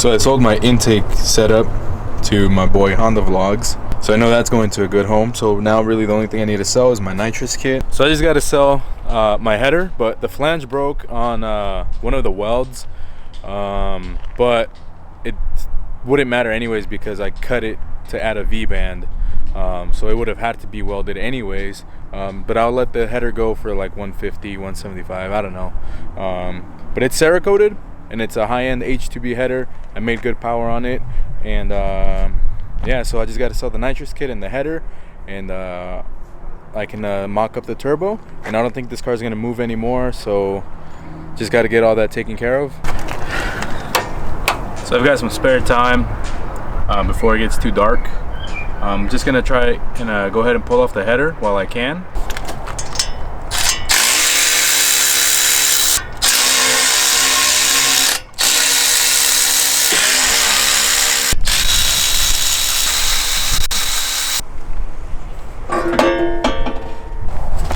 So I sold my intake setup to my boy Hondavlogs. So I know that's going to a good home. So now really the only thing I need to sell is my nitrous kit. So I just got to sell my header, but the flange broke on one of the welds. But it wouldn't matter anyways because I cut it to add a V-band. So it would have had to be welded anyways. But I'll let the header go for like 150, 175, I don't know. But it's Cerakoted and it's a high-end H2B header. I made good power on it, and yeah, so I just got to sell the nitrous kit and the header, and I can mock up the turbo, and I don't think this car is going to move anymore, so just got to get all that taken care of. So I've got some spare time before it gets too dark. I'm just going to try and go ahead and pull off the header while I can.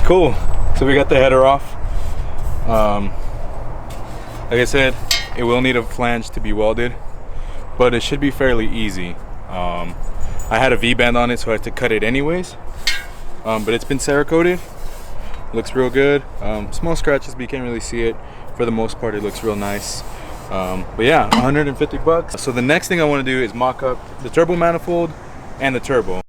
Cool, so we got the header off. Like I said, it will need a flange to be welded, but it should be fairly easy. I had a V-band on it, so I had to cut it anyways. But it's been Cerakoted, looks real good. Small scratches, but you can't really see it. For the most part, it looks real nice. But yeah, 150 bucks. So the next thing I want to do is mock up the turbo manifold and the turbo.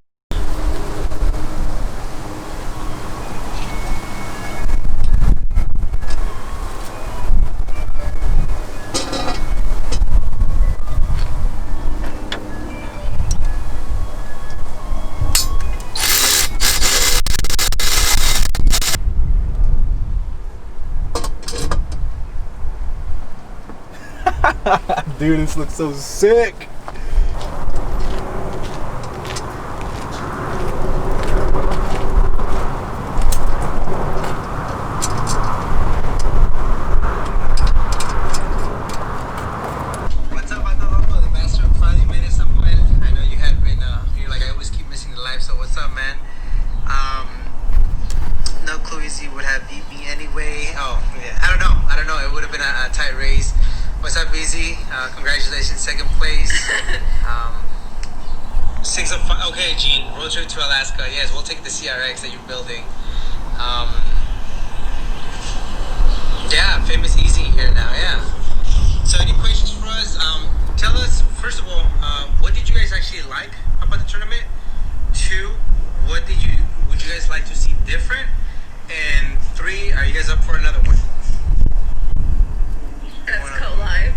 Dude, this looks so sick. What's up, Anatamoy, the master of finally made it, Samuel. I know you had been, you're like, I always keep missing the live, so what's up, man? No clue Easy would have beat me anyway. Oh, yeah, I don't know, it would have been a tight race. What's up, Easy? Congratulations, second place. 6 of 5. Okay, Gene, road trip to Alaska. Yes, we'll take the CRX that you're building. Yeah, famous Easy here now, yeah. So any questions for us? Tell us, first of all, what did you guys actually like about the tournament? 2, what would you guys like to see different? And 3, are you guys up for another one? Let's go live.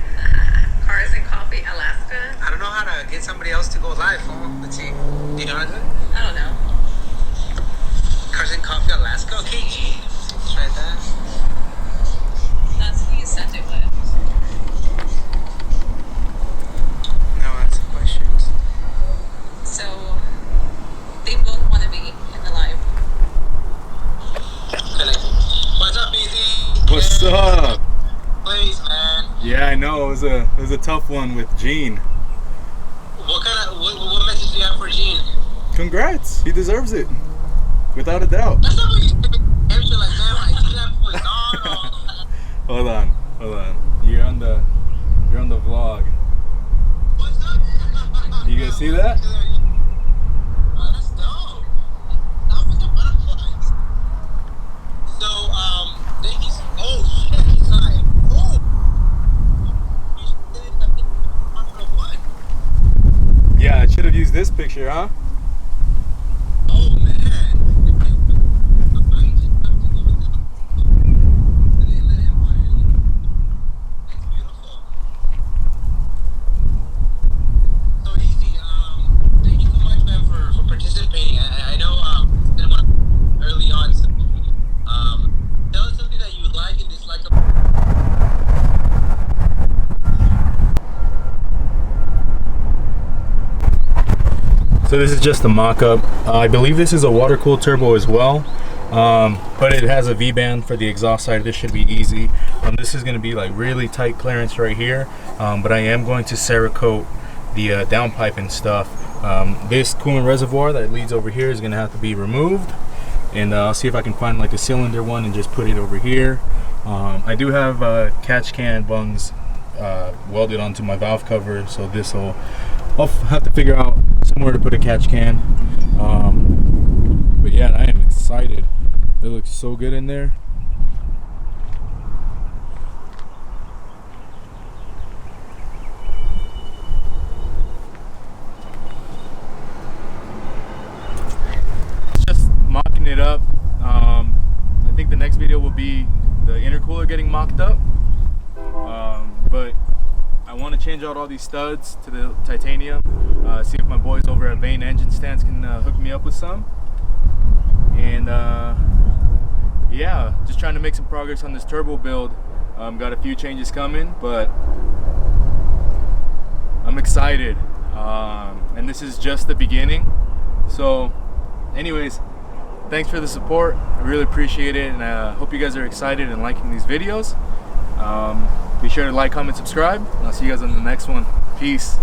Cars and Coffee, Alaska. I don't know how to get somebody else to go live. Let's see. Do you know how to do it? I don't know. Cars and Coffee, Alaska. Okay, G. Let's try that. That's the incentive list. No, that's the questions. So they both want to be in the live. What's up, Easy? What's up? Please, man. Yeah, I know, it was a tough one with Gene. What message do you have for Gene? Congrats, he deserves it, without a doubt. That's not what you said. You're like, man, I see that for dog. Hold on. You're on the vlog. What's up? You guys see that? Oh, that's dope. That was the butterflies. So, thank you. Oh, shit, he's like, oh. Yeah, I should have used this picture, huh? Oh, man. So this is just the mock-up. I believe this is a water-cooled turbo as well, but it has a V-band for the exhaust side. This should be easy. This is going to be like really tight clearance right here, but I am going to Cerakote the downpipe and stuff. This coolant reservoir that leads over here is going to have to be removed, and I'll see if I can find like a cylinder one and just put it over here. I do have catch can bungs welded onto my valve cover, so I'll have to figure out somewhere to put a catch can. But yeah, I am excited. It looks so good in there. Just mocking it up. I think the next video will be the intercooler getting mocked up. But I want to change out all these studs to the titanium. See if my boys over at Vane Engine Stands can hook me up with some. And yeah, just trying to make some progress on this turbo build. Got a few changes coming, but I'm excited. And this is just the beginning. So anyways, thanks for the support. I really appreciate it, and I hope you guys are excited and liking these videos. Be sure to like, comment, subscribe, and I'll see you guys on the next one. Peace.